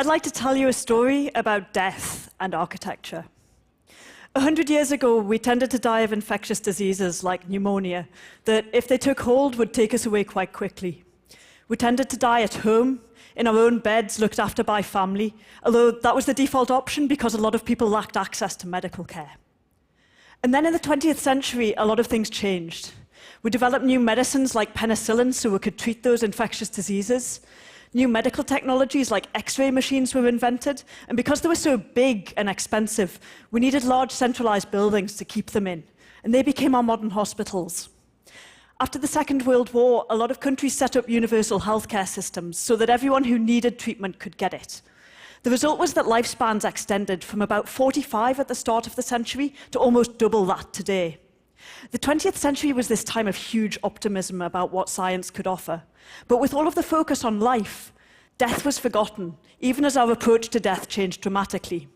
I'd like to tell you a story about death and architecture. 100 years ago, we tended to die of infectious diseases like pneumonia that, if they took hold, would take us away quite quickly. We tended to die at home, in our own beds, looked after by family, although that was the default option because a lot of people lacked access to medical care. And then in the 20th century, a lot of things changed. We developed new medicines like penicillin so we could treat those infectious diseases. New medical technologies like X-ray machines were invented, and because they were so big and expensive, we needed large centralized buildings to keep them in, and they became our modern hospitals. After the Second World War, a lot of countries set up universal healthcare systems so that everyone who needed treatment could get it. The result was that lifespans extended from about 45 at the start of the century to almost double that today. The 20th century was this time of huge optimism about what science could offer. But with all of the focus on life, death was forgotten, even as our approach to death changed dramatically.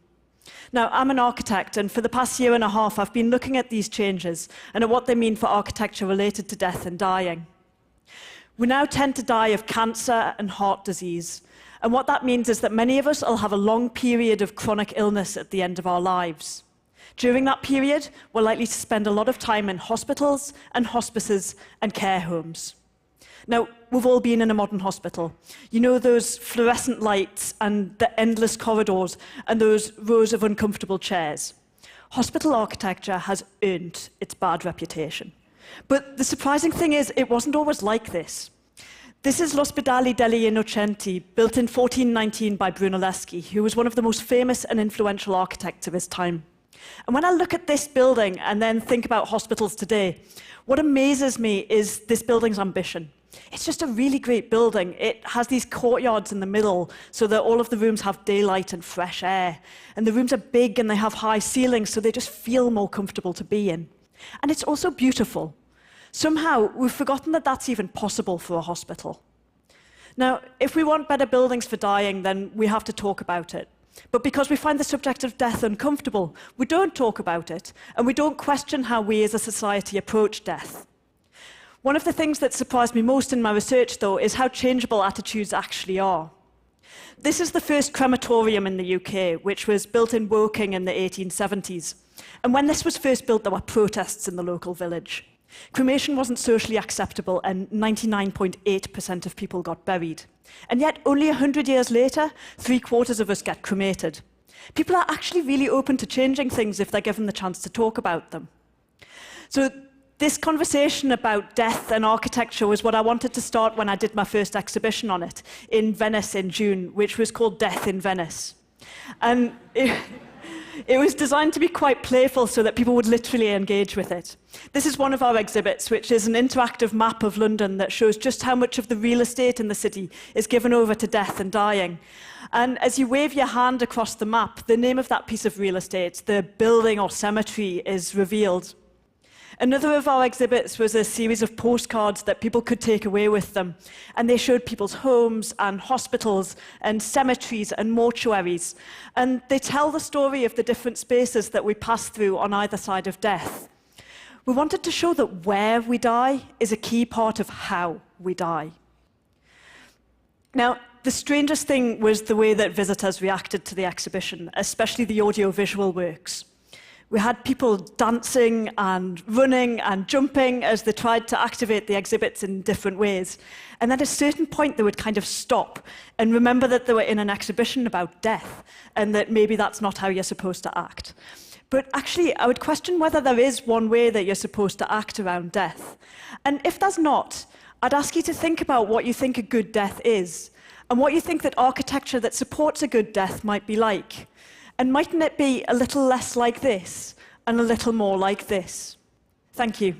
Now, I'm an architect, and for the past year and a half, I've been looking at these changes and at what they mean for architecture related to death and dying. We now tend to die of cancer and heart disease, and what that means is that many of us will have a long period of chronic illness at the end of our lives. During that period, we're likely to spend a lot of time in hospitals and hospices and care homes. Now, we've all been in a modern hospital. You know those fluorescent lights and the endless corridors and those rows of uncomfortable chairs. Hospital architecture has earned its bad reputation. But the surprising thing is, it wasn't always like this. This is L'Ospedale degli Innocenti, built in 1419 by Brunelleschi, who was one of the most famous and influential architects of his time. And when I look at this building and then think about hospitals today, what amazes me is this building's ambition. It's just a really great building. It has these courtyards in the middle so that all of the rooms have daylight and fresh air. And the rooms are big and they have high ceilings, so they just feel more comfortable to be in. And it's also beautiful. Somehow, we've forgotten that that's even possible for a hospital. Now, if we want better buildings for dying, then we have to talk about it. But because we find the subject of death uncomfortable, we don't talk about it, and we don't question how we as a society approach death. One of the things that surprised me most in my research, though, is how changeable attitudes actually are. This is the first crematorium in the UK, which was built in Woking in the 1870s. And when this was first built, there were protests in the local village. Cremation wasn't socially acceptable, and 99.8% of people got buried. And yet, only 100 years later, 3/4 of us get cremated. People are actually really open to changing things if they're given the chance to talk about them. So this conversation about death and architecture was what I wanted to start when I did my first exhibition on it in Venice in June, which was called Death in Venice. And it was designed to be quite playful so that people would literally engage with it. This is one of our exhibits, which is an interactive map of London that shows just how much of the real estate in the city is given over to death and dying. And as you wave your hand across the map, the name of that piece of real estate, the building or cemetery, is revealed. Another of our exhibits was a series of postcards that people could take away with them. And they showed people's homes and hospitals and cemeteries and mortuaries. And they tell the story of the different spaces that we pass through on either side of death. We wanted to show that where we die is a key part of how we die. Now, the strangest thing was the way that visitors reacted to the exhibition, especially the audio-visual works. We had people dancing and running and jumping as they tried to activate the exhibits in different ways. And at a certain point, they would kind of stop and remember that they were in an exhibition about death and that maybe that's not how you're supposed to act. But actually, I would question whether there is one way that you're supposed to act around death. And if there's not, I'd ask you to think about what you think a good death is and what you think that architecture that supports a good death might be like. And mightn't it be a little less like this and a little more like this? Thank you.